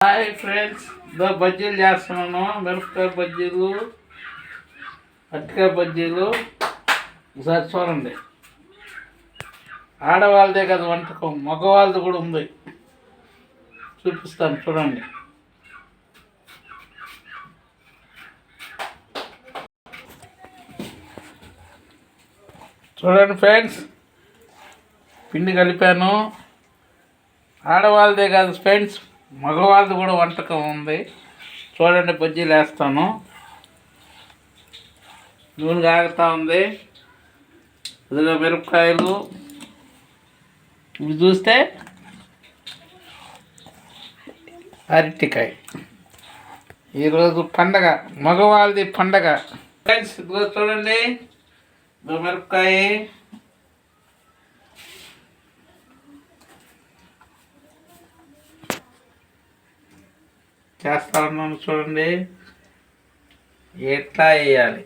Hi friends, బజ్జీలు చేస్తున్నాను. మిరపకాయ బజ్జీలు, అరటికాయ బజ్జీలు. ఒకసారి చూడండి. ఆడవాళ్ళదే కదా వంటకం, మగవాళ్ళది కూడా ఉంది. చూపిస్తాను చూడండి. చూడండి ఫ్రెండ్స్, పిండి కలిపాను. ఆడవాళ్ళదే కాదు ఫ్రెండ్స్, మగవాళ్ళది కూడా వంటకం ఉంది. చూడండి, బజ్జీలు వేస్తాను. నూనె కాగుతూ ఉంది. ఇదిగో మిరపకాయలు. ఇవి చూస్తే అరటికాయ. ఈరోజు పండగ, మగవాళ్ళది పండగ ఫ్రెండ్స్. ఇదిగో చూడండి, ఇదిగో మిరపకాయ. చేస్తా ఉన్నాను చూడండి. ఎట్లా వేయాలి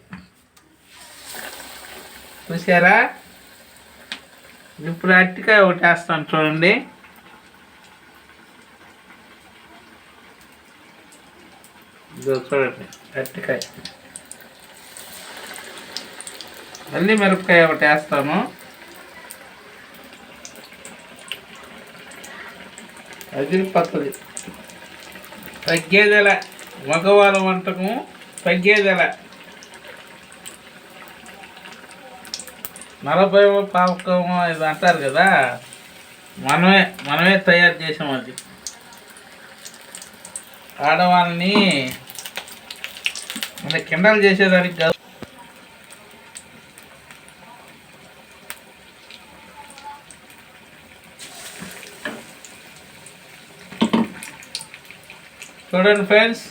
చూసారా? ఇప్పుడు అరటికాయ ఒకటి వేస్తాను చూడండి. ఇదో చూడండి అరటికాయ. మళ్ళీ మిరపకాయ ఒకటి వేస్తాను. అది పచ్చది. తగ్గేదెల, మగవాళ్ళ వంటకం తగ్గేదెల. 40 పావకం ఇది అంటారు కదా, మనమే తయారు చేసాం. అది ఆడవాళ్ళని మన కిండలు చేసేదానికి కాదు. చూడండి ఫ్రెండ్స్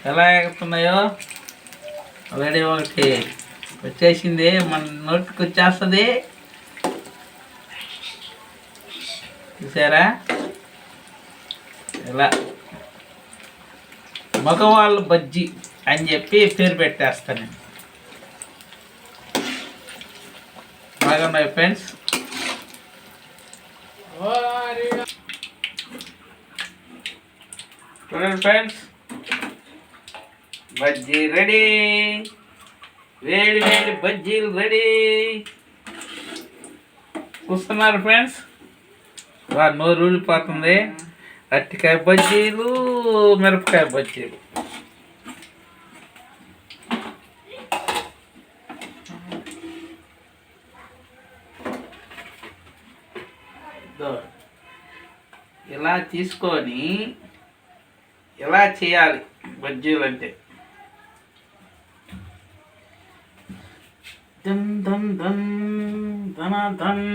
ఎలా ఎగుతున్నాయో. ఆల్రెడీ ఒకటి వచ్చేసింది, మన నోటికి వచ్చేస్తుంది. చూసారా? ఇలా మగవాళ్ళు బజ్జీ అని చెప్పి పేరు పెట్టేస్తాను నేను. బాగున్నాయి ఫ్రెండ్స్. చూడండి ఫ్రెండ్స్, బజ్జీ రెడీ. వేడి వేడి బజ్జీలు రెడీ. చూస్తున్నారు ఫ్రెండ్స్, నోరు ఊడిపోతుంది. అరటికాయ బజ్జీలు, మిరపకాయ బజ్జీలు. ఇలా తీసుకొని ఇలా చేయాలి బజ్జీలు అంటే. దమ్ దమ్ దమ్ ధన ధన్.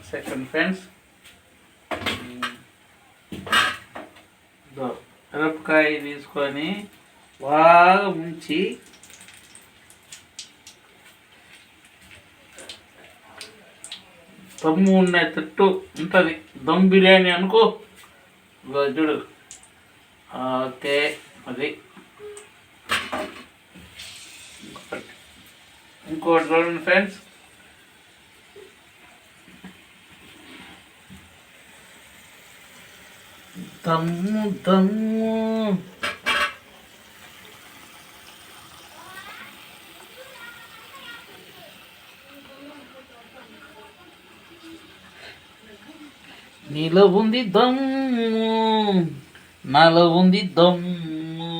సెకండ్ ఫ్రెండ్స్, మిరపకాయ తీసుకొని బాగా ముంచి దమ్ము ఉన్న తట్టు ఉంటుంది. దమ్ బిర్యానీ అనుకో. చూడు. ఓకే, అది ఇంకోటి చూడండి ఫ్రెండ్స్. దమ్ము దమ్ము. నీలో ఉంది దమ్ము, నాలో ఉంది దమ్ము,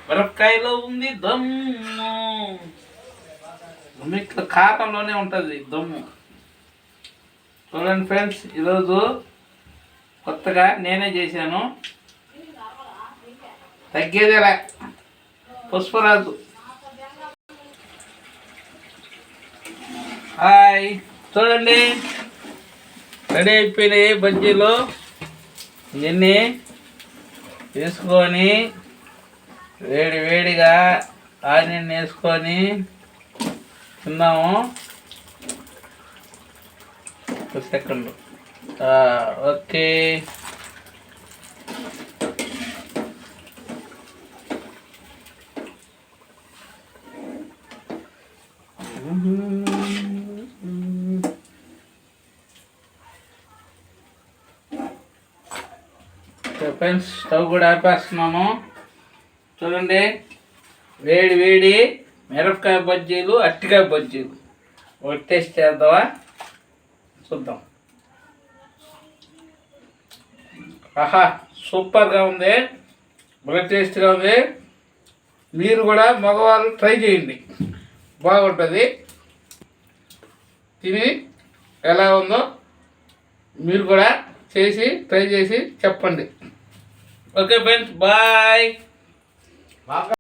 మిరపకాయలో ఉంది దమ్ము. మీకు కారంలోనే ఉంటుంది దమ్ము. చూడండి ఫ్రెండ్స్, ఈరోజు కొత్తగా నేనే చేశాను. తగ్గేదేలా, పుష్పరాజు. హాయ్, చూడండి రెడీ అయిపోయినాయి బజ్జీలు. ఇవన్నీ వేసుకొని వేడి వేడిగా ఆనియన్ వేసుకొని తిన్నాము. ఒక second. Okay, okay friends, stove కూడా ఆపేస్తున్నాను. చూడండి, వేడి వేడి మిరపకాయ బజ్జీలు, అరటికాయ బజ్జీలు. ఒకటి టేస్ట్ చేద్దామా? చూద్దాం. ఆహా, సూపర్గా ఉంది, భలే టేస్ట్గా ఉంది. మీరు కూడా మగవాళ్ళు ట్రై చేయండి, బాగుంటుంది. తిని ఎలా ఉందో మీరు కూడా చేసి ట్రై చేసి చెప్పండి. Okay friends, bye.